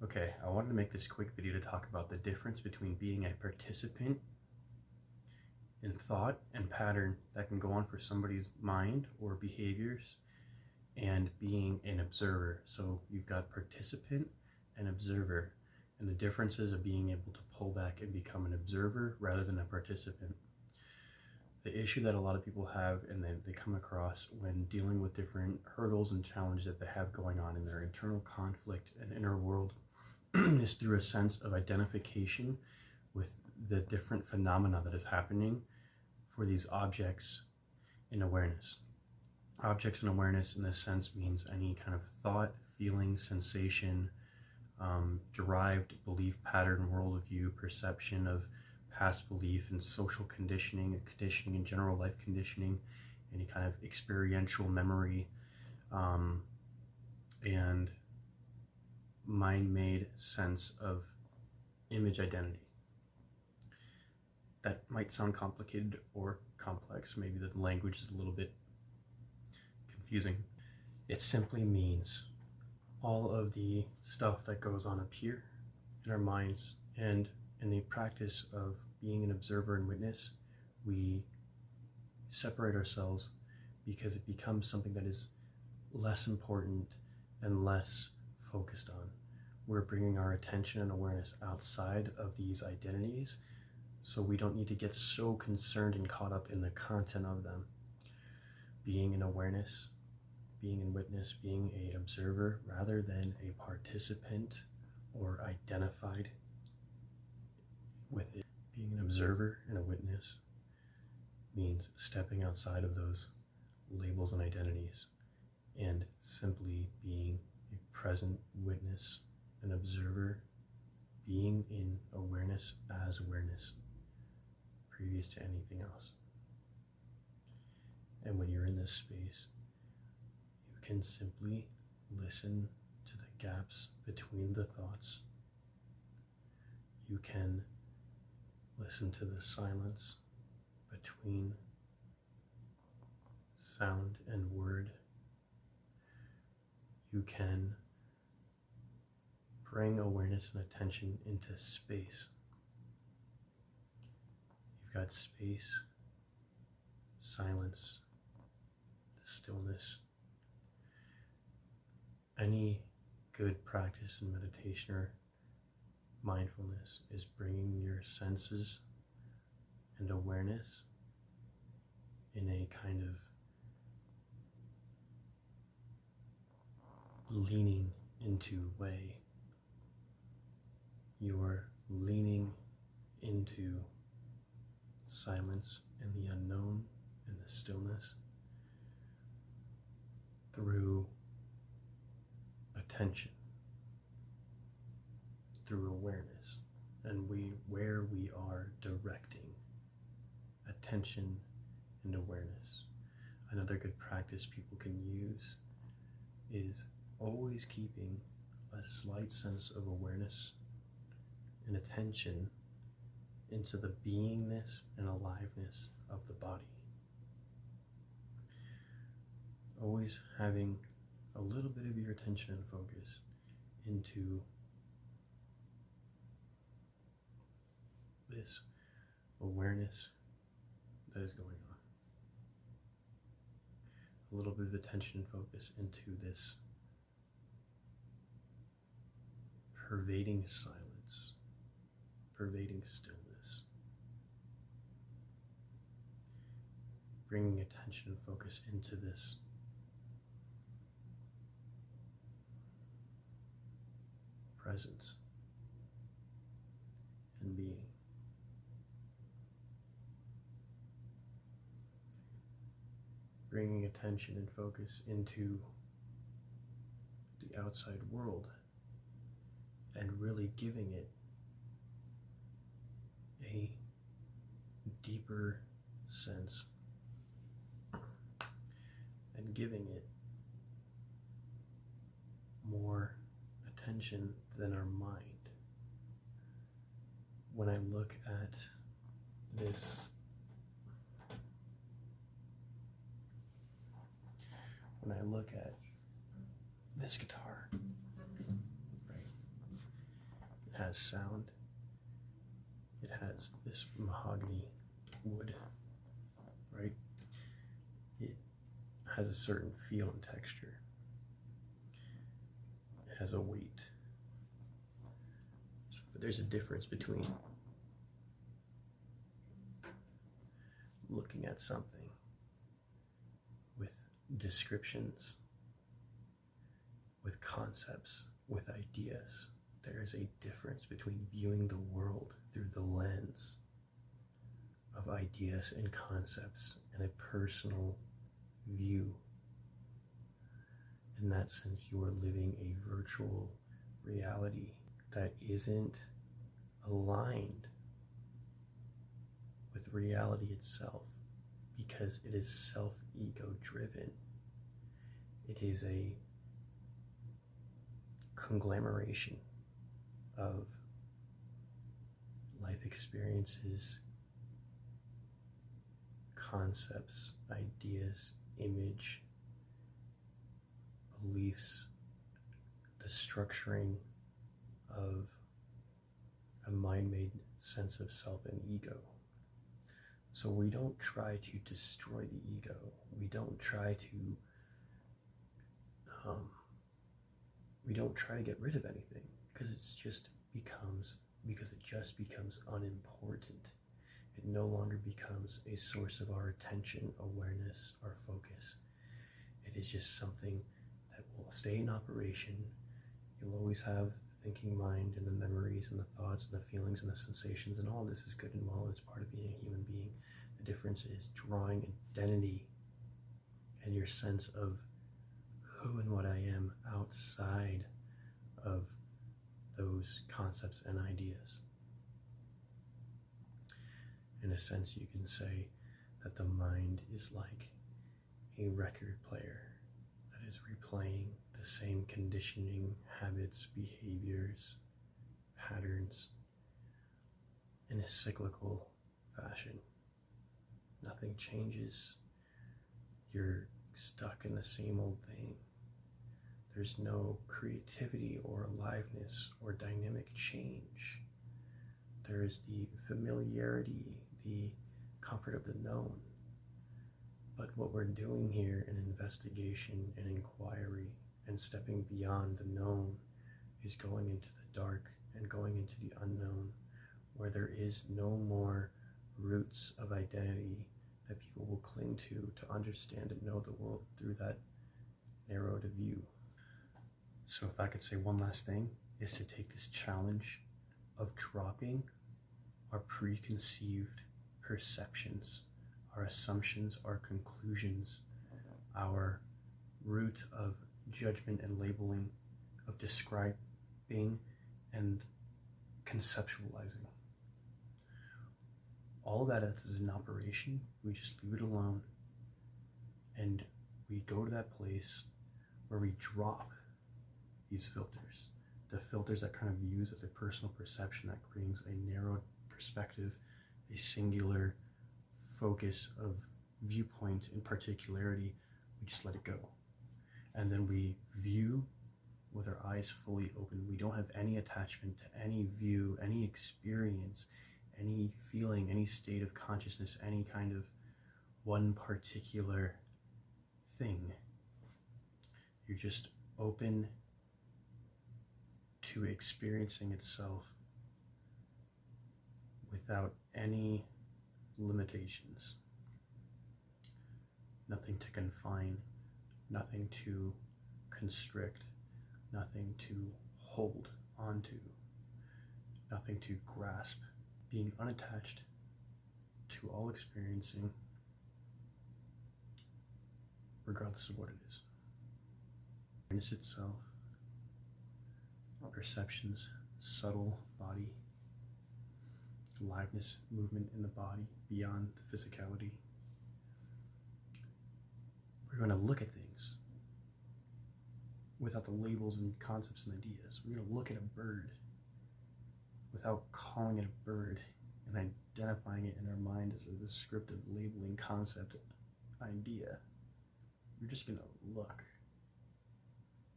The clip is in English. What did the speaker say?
Okay, I wanted to make this quick video to talk about the difference between being a participant in thought and pattern that can go on for somebody's mind or behaviors and being an observer. So you've got participant and observer, and the differences of being able to pull back and become an observer rather than a participant. The issue that a lot of people have and they come across when dealing with different hurdles and challenges that they have going on in their internal conflict and inner world is through a sense of identification with the different phenomena that is happening for these objects in awareness. Objects in awareness in this sense means any kind of thought, feeling, sensation, derived belief pattern, worldview, perception of past belief and social conditioning and general life conditioning, any kind of experiential memory, and mind-made sense of image identity. That might sound complicated or complex. Maybe the language is a little bit confusing. It simply means all of the stuff that goes on up here in our minds, and in the practice of being an observer and witness, we separate ourselves because it becomes something that is less important and less focused on. We're bringing our attention and awareness outside of these identities, so we don't need to get so concerned and caught up in the content of them. Being in awareness, being in witness, being an observer rather than a participant or identified with it. Being an observer and a witness means stepping outside of those labels and identities and simply being a present witness, an observer, being in awareness as awareness, previous to anything else. And when you're in this space, you can simply listen to the gaps between the thoughts. You can listen to the silence between sound and word. You can bring awareness and attention into space. You've got space, silence, stillness. Any good practice in meditation or mindfulness is bringing your senses and awareness in a kind of leaning into way. You're leaning into silence and the unknown and the stillness through attention, through awareness, and where we are directing attention and awareness. Another good practice people can use is always keeping a slight sense of awareness and attention into the beingness and aliveness of the body. Always having a little bit of your attention and focus into this awareness that is going on. A little bit of attention and focus into this pervading silence, pervading stillness. Bringing attention and focus into this presence and being. Bringing attention and focus into the outside world and really giving it a deeper sense and giving it more attention than our mind. When I look at this, guitar, right? has sound. It has this mahogany wood, right? It has a certain feel and texture. It has a weight. But there's a difference between looking at something with descriptions, with concepts, with ideas. There is a difference between viewing the world through the lens of ideas and concepts and a personal view. In that sense, you are living a virtual reality that isn't aligned with reality itself, because it is self-ego driven. It is a conglomeration of life experiences, concepts, ideas, image, beliefs, the structuring of a mind-made sense of self and ego. So we don't try to destroy the ego. We don't try to get rid of anything, because it just becomes unimportant. It no longer becomes a source of our attention, awareness, our focus. It is just something that will stay in operation. You'll always have the thinking mind and the memories and the thoughts and the feelings and the sensations, and all this is good and well. It's part of being a human being. The difference is drawing identity and your sense of who and what I am outside of those concepts and ideas. In a sense, you can say that the mind is like a record player that is replaying the same conditioning, habits, behaviors, patterns in a cyclical fashion. Nothing changes. You're stuck in the same old thing. There's no creativity or aliveness or dynamic change. There is the familiarity, the comfort of the known. But what we're doing here in investigation and inquiry and stepping beyond the known is going into the dark and going into the unknown, where there is no more roots of identity that people will cling to understand and know the world through that narrowed view. So if I could say one last thing, is to take this challenge of dropping our preconceived perceptions, our assumptions, our conclusions, our root of judgment and labeling, of describing and conceptualizing. All that is in operation. We just leave it alone, and we go to that place where we drop these filters, the filters that kind of use as a personal perception that brings a narrowed perspective, a singular focus of viewpoint in particularity. We just let it go, and then we view with our eyes fully open. We don't have any attachment to any view, any experience, any feeling, any state of consciousness, any kind of one particular thing. You're just open to experiencing itself without any limitations. Nothing to confine, nothing to constrict, nothing to hold onto, nothing to grasp. Being unattached to all experiencing, regardless of what it is. Awareness itself, perceptions, subtle body, aliveness, movement in the body beyond the physicality. We're going to look at things without the labels and concepts and ideas. We're going to look at a bird without calling it a bird and identifying it in our mind as a descriptive labeling concept idea. We're just going to look.